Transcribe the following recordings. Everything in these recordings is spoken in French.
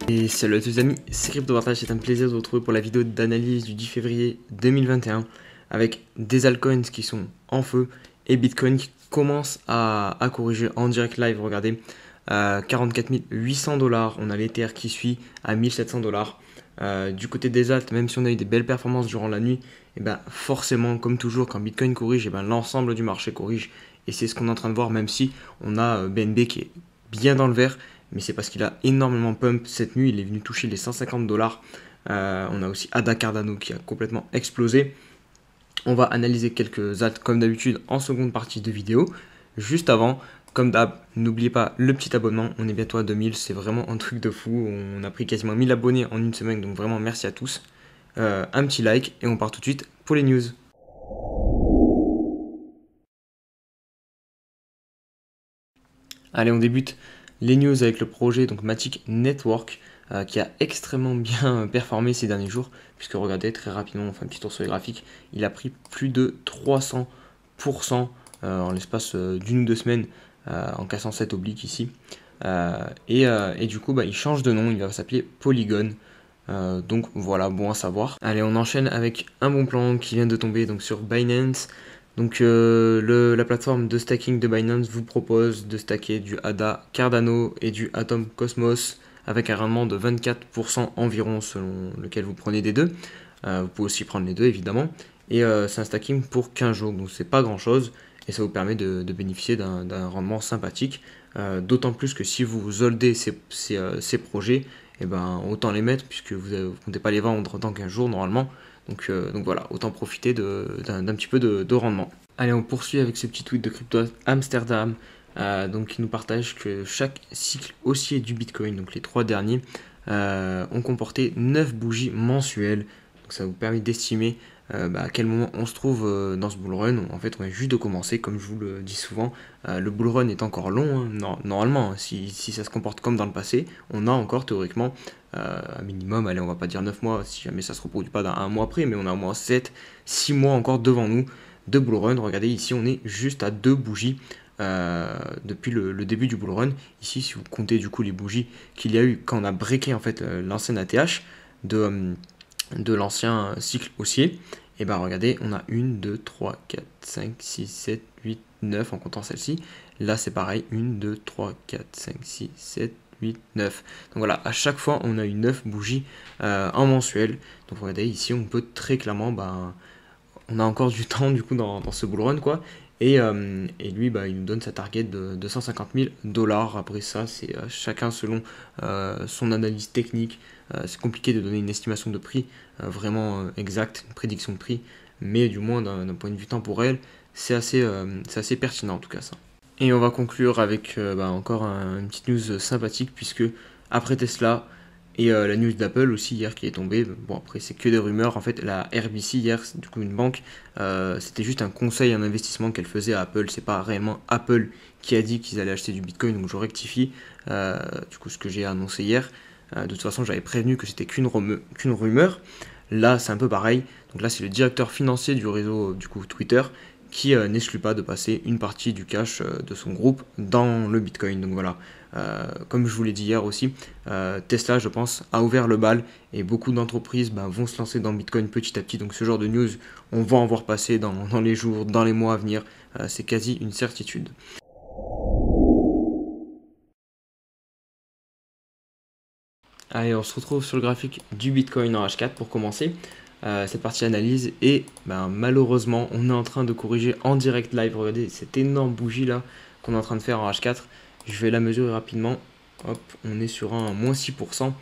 Et salut à tous les amis, c'est CryptoPartage, c'est un plaisir de vous retrouver pour la vidéo d'analyse du 10 février 2021 avec des altcoins qui sont en feu et Bitcoin qui commence à corriger en direct live. Regardez, 44 800 $, on a l'Ether qui suit à 1700 $. Du côté des alts, même si on a eu des belles performances durant la nuit, et ben forcément, comme toujours, quand Bitcoin corrige, et ben l'ensemble du marché corrige. Et c'est ce qu'on est en train de voir, même si on a BNB qui est bien dans le vert, mais c'est parce qu'il a énormément pump cette nuit, il est venu toucher les 150 $. On a aussi Ada Cardano qui a complètement explosé. On va analyser quelques alts comme d'habitude en seconde partie de vidéo. Juste avant, comme d'hab, n'oubliez pas le petit abonnement, on est bientôt à 2000, c'est vraiment un truc de fou. On a pris quasiment 1000 abonnés en une semaine, donc vraiment merci à tous. Un petit like et on part tout de suite pour les news. Allez, on débute les news avec le projet donc Matic Network qui a extrêmement bien performé ces derniers jours, puisque regardez très rapidement, on fait un petit tour sur les graphiques, il a pris plus de 300% en l'espace d'une ou deux semaines en cassant cette oblique ici. Et du coup, il change de nom, il va s'appeler Polygon. Donc voilà, bon à savoir. Allez, on enchaîne avec un bon plan qui vient de tomber donc sur Binance. Donc la plateforme de stacking de Binance vous propose de stacker du ADA Cardano et du Atom Cosmos avec un rendement de 24% environ selon lequel vous prenez des deux. Vous pouvez aussi prendre les deux évidemment. Et c'est un stacking pour 15 jours, donc c'est pas grand chose et ça vous permet de bénéficier d'un rendement sympathique. D'autant plus que si vous holdez ces projets, et ben autant les mettre puisque vous ne comptez pas les vendre dans 15 jours normalement. Donc voilà, autant profiter d'un petit peu de rendement. Allez, on poursuit avec ce petit tweet de Crypto Amsterdam. Donc qui nous partage que chaque cycle haussier du Bitcoin, donc les 3 derniers, ont comporté 9 bougies mensuelles. Donc ça vous permet d'estimer à quel moment on se trouve dans ce bull run. En fait, on vient juste de commencer, comme je vous le dis souvent. Le bull run est encore long, hein. Normalement, hein, si ça se comporte comme dans le passé, on a encore théoriquement un minimum, allez, on va pas dire 9 mois, si jamais ça se reproduit pas d'un 1 mois après, mais on a au moins 7, 6 mois encore devant nous de bull run. Regardez, ici, on est juste à 2 bougies depuis le début du bull run. Ici, si vous comptez du coup les bougies qu'il y a eu quand on a breaké en fait l'ancienne ATH de l'ancien cycle haussier, et ben regardez, on a 1, 2, 3, 4, 5, 6, 7, 8, 9 en comptant celle-ci. Là c'est pareil, 1, 2, 3, 4, 5, 6, 7, 8, 9. Donc voilà, à chaque fois on a eu 9 bougies en mensuel. Donc regardez, ici on peut très clairement, on a encore du temps du coup dans ce bull run quoi. Et lui, il nous donne sa target de 150 000 $. Après ça, c'est chacun selon son analyse technique. C'est compliqué de donner une estimation de prix vraiment exacte, une prédiction de prix. Mais du moins, d'un point de vue temporel, c'est assez pertinent en tout cas ça. Et on va conclure avec encore une petite news sympathique, puisque après Tesla, et la news d'Apple aussi hier qui est tombée. Bon, après, c'est que des rumeurs. En fait, la RBC hier, du coup, une banque, c'était juste un conseil, un investissement qu'elle faisait à Apple. C'est pas réellement Apple qui a dit qu'ils allaient acheter du Bitcoin. Donc, je rectifie du coup ce que j'ai annoncé hier. De toute façon, j'avais prévenu que c'était qu'une rumeur. Là, c'est un peu pareil. Donc là, c'est le directeur financier du réseau du coup Twitter qui n'exclut pas de passer une partie du cash de son groupe dans le Bitcoin. Donc voilà, comme je vous l'ai dit hier aussi, Tesla, je pense, a ouvert le bal et beaucoup d'entreprises vont se lancer dans Bitcoin petit à petit. Donc ce genre de news, on va en voir passer dans les jours, dans les mois à venir. C'est quasi une certitude. Allez, on se retrouve sur le graphique du Bitcoin en H4 pour commencer cette partie analyse. Et malheureusement, on est en train de corriger en direct live. Regardez cette énorme bougie là qu'on est en train de faire en H4. Je vais la mesurer rapidement. Hop, on est sur un moins 6%. Donc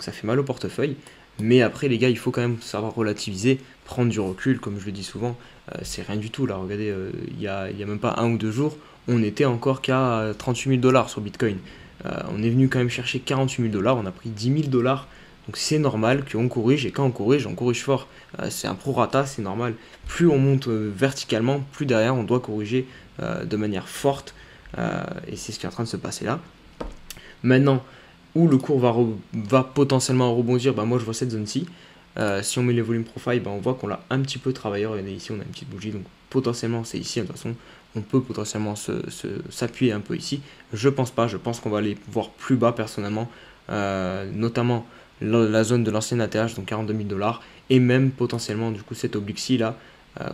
ça fait mal au portefeuille. Mais après, les gars, il faut quand même savoir relativiser, prendre du recul. Comme je le dis souvent, c'est rien du tout là. Regardez, il y a même pas 1 ou 2 jours, on était encore qu'à 38 000 $ sur Bitcoin. On est venu quand même chercher 48 000 $, on a pris 10 000 $. Donc c'est normal qu'on corrige, et quand on corrige fort. C'est un prorata, c'est normal. Plus on monte verticalement, plus derrière on doit corriger de manière forte. Et c'est ce qui est en train de se passer là. Maintenant, où le cours va potentiellement rebondir, moi je vois cette zone-ci. Si on met les volumes profile, on voit qu'on l'a un petit peu travaillé. Regardez ici, on a une petite bougie, donc potentiellement c'est ici. De toute façon, on peut potentiellement s'appuyer un peu ici. Je pense pas, je pense qu'on va aller voir plus bas personnellement. notamment la zone de l'ancienne ATH, donc 42 000 $, et même potentiellement du coup cette oblique-ci là,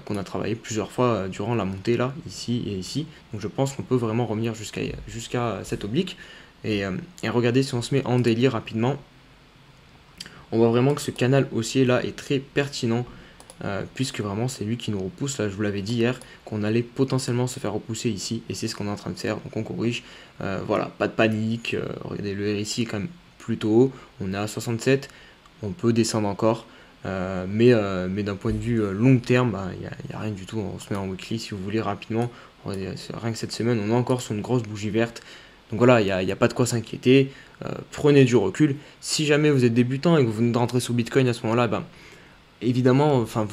qu'on a travaillé plusieurs fois durant la montée là, ici et ici. Donc je pense qu'on peut vraiment revenir jusqu'à cette oblique. Et regardez, si on se met en daily rapidement, on voit vraiment que ce canal haussier là est très pertinent, puisque vraiment c'est lui qui nous repousse. Là je vous l'avais dit hier qu'on allait potentiellement se faire repousser ici, et c'est ce qu'on est en train de faire. Donc on corrige, voilà, pas de panique. Regardez, le RSI est quand même plutôt haut, on est à 67, on peut descendre encore, mais d'un point de vue long terme, il n'y a rien du tout. On se met en weekly si vous voulez rapidement. Regardez, rien que cette semaine on est encore sur une grosse bougie verte. Donc voilà, il n'y a pas de quoi s'inquiéter. Prenez du recul. Si jamais vous êtes débutant et que vous venez de rentrer sur Bitcoin à ce moment-là, ben, évidemment, enfin,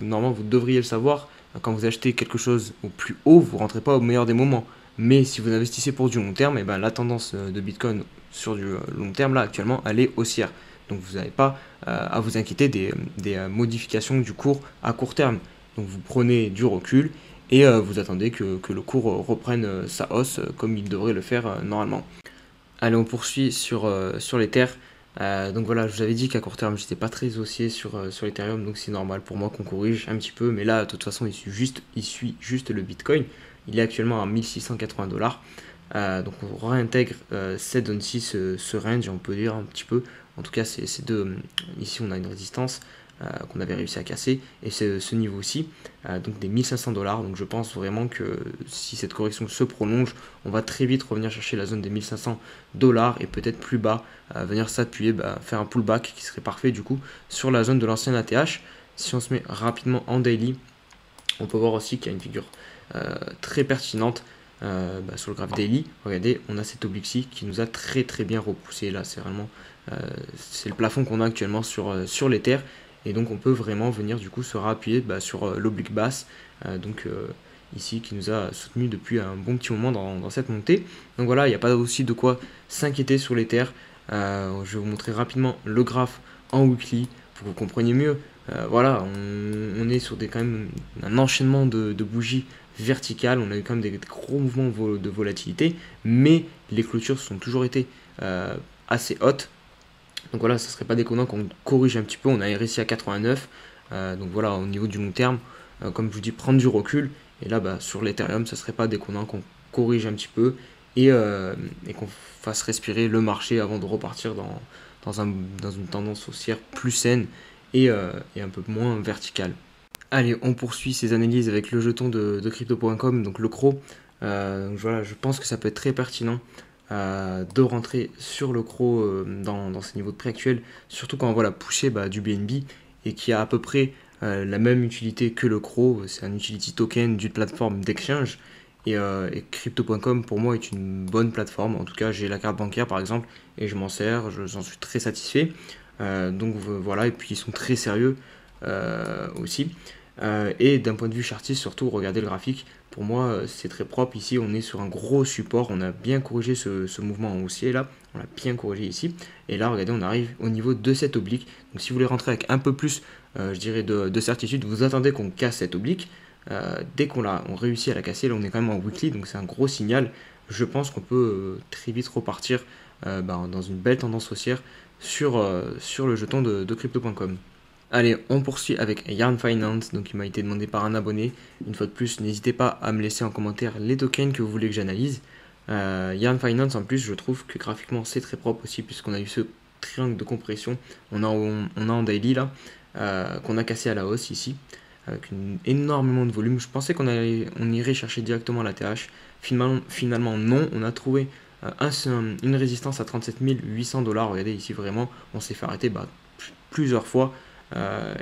normalement, vous devriez le savoir. Quand vous achetez quelque chose au plus haut, vous ne rentrez pas au meilleur des moments. Mais si vous investissez pour du long terme, et ben, la tendance de Bitcoin sur du long terme, là, actuellement, elle est haussière. Donc vous n'avez pas à vous inquiéter des modifications du cours à court terme. Donc vous prenez du recul et vous attendez que le cours reprenne sa hausse comme il devrait le faire normalement. Allez, on poursuit sur l'Ether. Donc voilà, je vous avais dit qu'à court terme, j'étais pas très haussier sur l'Ethereum, donc c'est normal pour moi qu'on corrige un petit peu. Mais là, de toute façon, il suit juste le Bitcoin. Il est actuellement à 1680 $. Donc on réintègre cette zone-ci, ce range, on peut dire un petit peu. En tout cas, c'est ici, on a une résistance qu'on avait réussi à casser, et c'est ce niveau-ci, donc des 1500 $. Donc je pense vraiment que si cette correction se prolonge, on va très vite revenir chercher la zone des 1500 $ et peut-être plus bas, venir s'appuyer, faire un pullback qui serait parfait du coup sur la zone de l'ancienne ATH. Si on se met rapidement en daily, on peut voir aussi qu'il y a une figure très pertinente sur le graphe daily. Regardez, on a cette oblique-ci qui nous a très bien repoussé. Là, c'est vraiment c'est le plafond qu'on a actuellement sur l'Ether. Et donc on peut vraiment venir du coup se réappuyer sur l'oblique basse, ici qui nous a soutenu depuis un bon petit moment dans cette montée. Donc voilà, il n'y a pas aussi de quoi s'inquiéter sur l'Ether. Je vais vous montrer rapidement le graphe en weekly pour que vous compreniez mieux. Voilà, on est sur quand même un enchaînement de bougies verticales. On a eu quand même des gros mouvements de volatilité, mais les clôtures sont toujours été assez hautes. Donc voilà, ça serait pas déconnant qu'on corrige un petit peu. On a RSI à 89. Donc voilà, au niveau du long terme, comme je vous dis, prendre du recul. Et là, sur l'Ethereum, ça serait pas déconnant qu'on corrige un petit peu et qu'on fasse respirer le marché avant de repartir dans une tendance haussière plus saine et un peu moins verticale. Allez, on poursuit ces analyses avec le jeton de crypto.com, donc le CRO. Voilà, je pense que ça peut être très pertinent de rentrer sur le CRO dans ces niveaux de prix actuels, surtout quand on voit la poussée du BNB et qui a à peu près la même utilité que le CRO. C'est un utility token d'une plateforme d'exchange, et crypto.com pour moi est une bonne plateforme. En tout cas, j'ai la carte bancaire par exemple et je m'en sers, j'en suis très satisfait. Voilà, et puis ils sont très sérieux aussi. Et d'un point de vue chartiste, surtout, regardez le graphique. Pour moi, c'est très propre. Ici, on est sur un gros support. On a bien corrigé ce mouvement en haussier là. On l'a bien corrigé ici. Et là, regardez, on arrive au niveau de cette oblique. Donc, si vous voulez rentrer avec un peu plus, je dirais, de certitude, vous attendez qu'on casse cette oblique. Dès qu'on réussit à la casser, là, on est quand même en weekly. Donc, c'est un gros signal. Je pense qu'on peut très vite repartir dans une belle tendance haussière sur le jeton de crypto.com. Allez, on poursuit avec Yarn Finance, donc il m'a été demandé par un abonné. Une fois de plus, n'hésitez pas à me laisser en commentaire les tokens que vous voulez que j'analyse. Yarn Finance, en plus, je trouve que graphiquement c'est très propre aussi, puisqu'on a eu ce triangle de compression. On a en daily là, qu'on a cassé à la hausse ici, avec énormément de volume. Je pensais qu'on irait chercher directement la TH. Finalement non, on a trouvé une résistance à 37 800 $. Regardez ici, vraiment, on s'est fait arrêter plusieurs fois.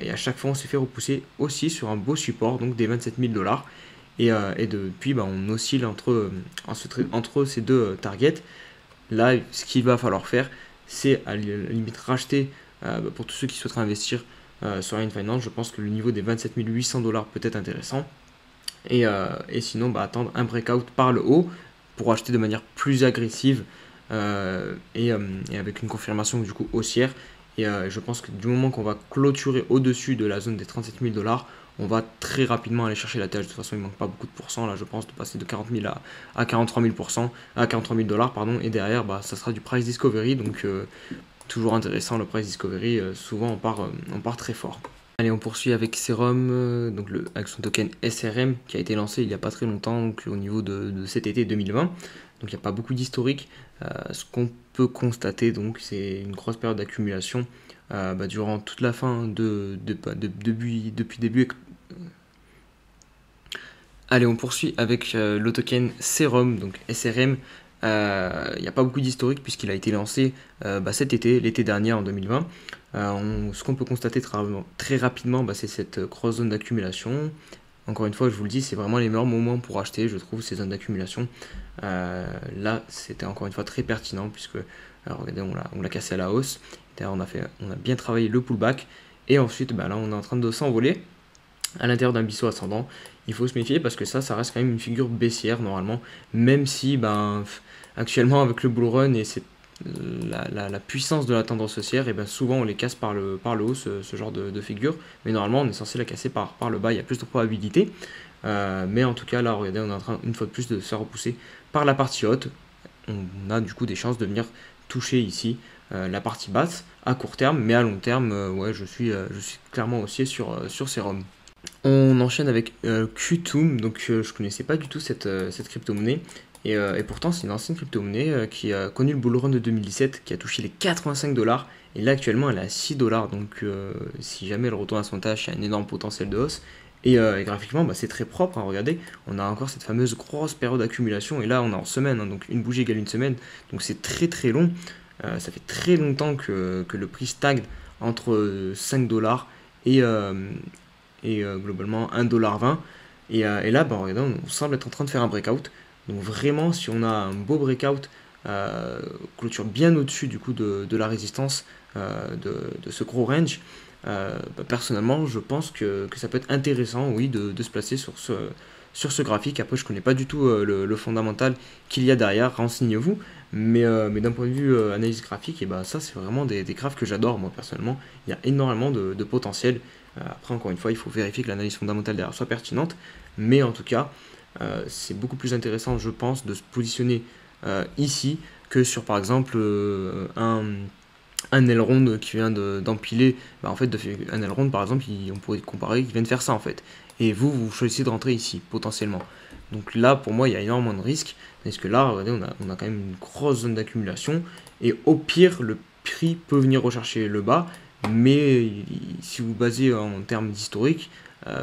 Et à chaque fois on s'est fait repousser aussi sur un beau support, donc des 27 000 $. Et depuis on oscille entre ces deux targets. Là, ce qu'il va falloir faire, c'est à la limite racheter pour tous ceux qui souhaiteraient investir sur Yarn Finance. Je pense que le niveau des 27 800 $ peut être intéressant. Et sinon, attendre un breakout par le haut pour acheter de manière plus agressive et avec une confirmation du coup haussière. Et je pense que du moment qu'on va clôturer au-dessus de la zone des 37 000 $, on va très rapidement aller chercher la TH. De toute façon, il manque pas beaucoup de pourcents là, je pense, de passer de 40 000 à 43 000 à 43 000 $, pardon. Et derrière, bah, ça sera du price discovery, donc toujours intéressant le price discovery. Souvent, on part très fort. Allez, on poursuit avec Serum, donc avec son token SRM qui a été lancé il n'y a pas très longtemps, donc au niveau de cet été 2020. Donc il n'y a pas beaucoup d'historique. Ce qu'on peut constater, donc, c'est une grosse période d'accumulation durant toute la fin depuis début. Allez, on poursuit avec le token Serum, donc SRM. Il n'y a pas beaucoup d'historique puisqu'il a été lancé cet été, l'été dernier en 2020. Ce qu'on peut constater très rapidement, c'est cette grosse zone d'accumulation. Encore une fois, je vous le dis, c'est vraiment les meilleurs moments pour acheter, je trouve, ces zones d'accumulation. Là, c'était encore une fois très pertinent puisque, regardez, on l'a cassé à la hausse. On a bien travaillé le pullback. Et ensuite, là, on est en train de s'envoler à l'intérieur d'un biseau ascendant. Il faut se méfier parce que ça reste quand même une figure baissière normalement, même si actuellement avec le bull run et la puissance de la tendance haussière, et souvent on les casse par le haut, ce genre de figure, mais normalement on est censé la casser par le bas, il y a plus de probabilité. Mais en tout cas là, regardez, on est en train une fois de plus de se faire repousser par la partie haute. On a du coup des chances de venir toucher ici la partie basse à court terme, mais à long terme, ouais, je suis clairement haussier sur Serum. On enchaîne avec Qtum, donc je connaissais pas du tout cette crypto-monnaie, et pourtant c'est une ancienne crypto-monnaie qui a connu le bull run de 2017, qui a touché les 85 $, et là actuellement elle est à 6 $, donc si jamais elle retourne à son tâche, il y a un énorme potentiel de hausse, et graphiquement c'est très propre, hein, regardez, on a encore cette fameuse grosse période d'accumulation, et là on est en semaine, hein, donc une bougie égale une semaine, donc c'est très très long, ça fait très longtemps que le prix stagne entre 5 $ et globalement 1,20 $. Et là, regardez, on semble être en train de faire un breakout. Donc vraiment, si on a un beau breakout, clôture bien au-dessus du coup de la résistance de ce gros range, personnellement, je pense que ça peut être intéressant, oui, de se placer sur ce graphique. Après, je connais pas du tout le fondamental qu'il y a derrière, renseignez-vous. Mais d'un point de vue analyse graphique, et ça c'est vraiment des graphes que j'adore moi personnellement. Il y a énormément de potentiel. Après, encore une fois, il faut vérifier que l'analyse fondamentale derrière soit pertinente. Mais en tout cas, c'est beaucoup plus intéressant, je pense, de se positionner ici que sur par exemple un aileron qui vient d'empiler. En fait, un aileron par exemple, on pourrait comparer qu'il vient de faire ça en fait. Et vous choisissez de rentrer ici potentiellement. Donc là, pour moi, il y a énormément de risques. Parce que là, regardez, on a quand même une grosse zone d'accumulation. Et au pire, le prix peut venir rechercher le bas. Mais si vous basez en termes d'historique,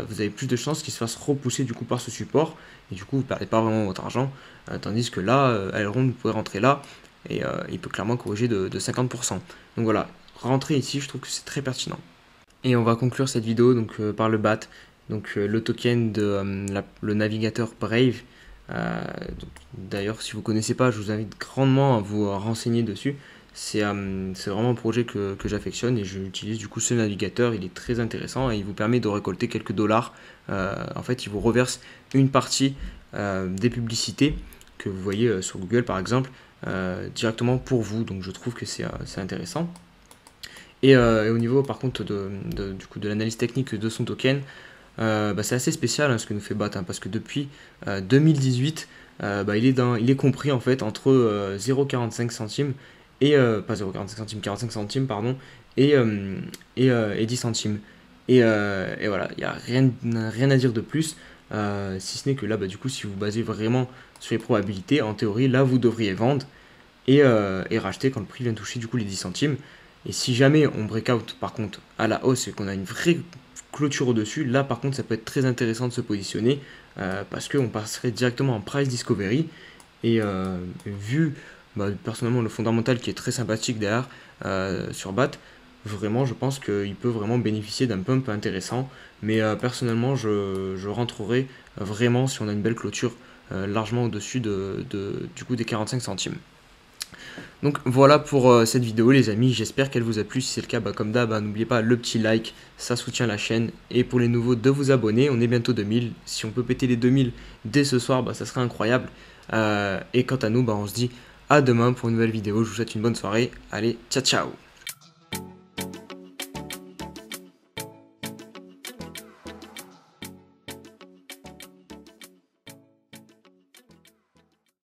vous avez plus de chances qu'il se fasse repousser du coup par ce support. Et du coup, vous ne perdez pas vraiment votre argent. Tandis que là, Aileron, vous pouvez rentrer là. Et il peut clairement corriger de 50%. Donc voilà, rentrer ici, je trouve que c'est très pertinent. Et on va conclure cette vidéo donc, par le BAT. Donc le token de le navigateur Brave. D'ailleurs, si vous ne connaissez pas, je vous invite grandement à vous renseigner dessus. C'est vraiment un projet que j'affectionne et j'utilise du coup ce navigateur. Il est très intéressant et il vous permet de récolter quelques dollars. En fait, il vous reverse une partie des publicités que vous voyez sur Google par exemple directement pour vous. Donc je trouve que c'est intéressant. Et au niveau par contre du coup, de l'analyse technique de son token, c'est assez spécial ce que nous fait BAT, parce que depuis 2018, il est compris en fait entre 0,45 centimes et pas 0,45 centimes, 45 centimes pardon, et 10 centimes. Et voilà, il n'y a rien à dire de plus, si ce n'est que là, du coup, si vous basez vraiment sur les probabilités, en théorie, là, vous devriez vendre et racheter quand le prix vient toucher du coup les 10 centimes. Et si jamais on breakout par contre à la hausse et qu'on a une vraie clôture au-dessus, là par contre ça peut être très intéressant de se positionner parce qu'on passerait directement en price discovery et vu personnellement le fondamental qui est très sympathique derrière sur BAT, vraiment je pense qu'il peut vraiment bénéficier d'un pump intéressant, mais personnellement je rentrerai vraiment si on a une belle clôture largement au-dessus du coup des 45 centimes. Donc voilà pour cette vidéo les amis, j'espère qu'elle vous a plu. Si c'est le cas, comme d'hab, n'oubliez pas le petit like, ça soutient la chaîne. Et pour les nouveaux, de vous abonner, on est bientôt 2000. Si on peut péter les 2000 dès ce soir, ça serait incroyable. Et quant à nous, on se dit à demain pour une nouvelle vidéo. Je vous souhaite une bonne soirée. Allez, ciao ciao.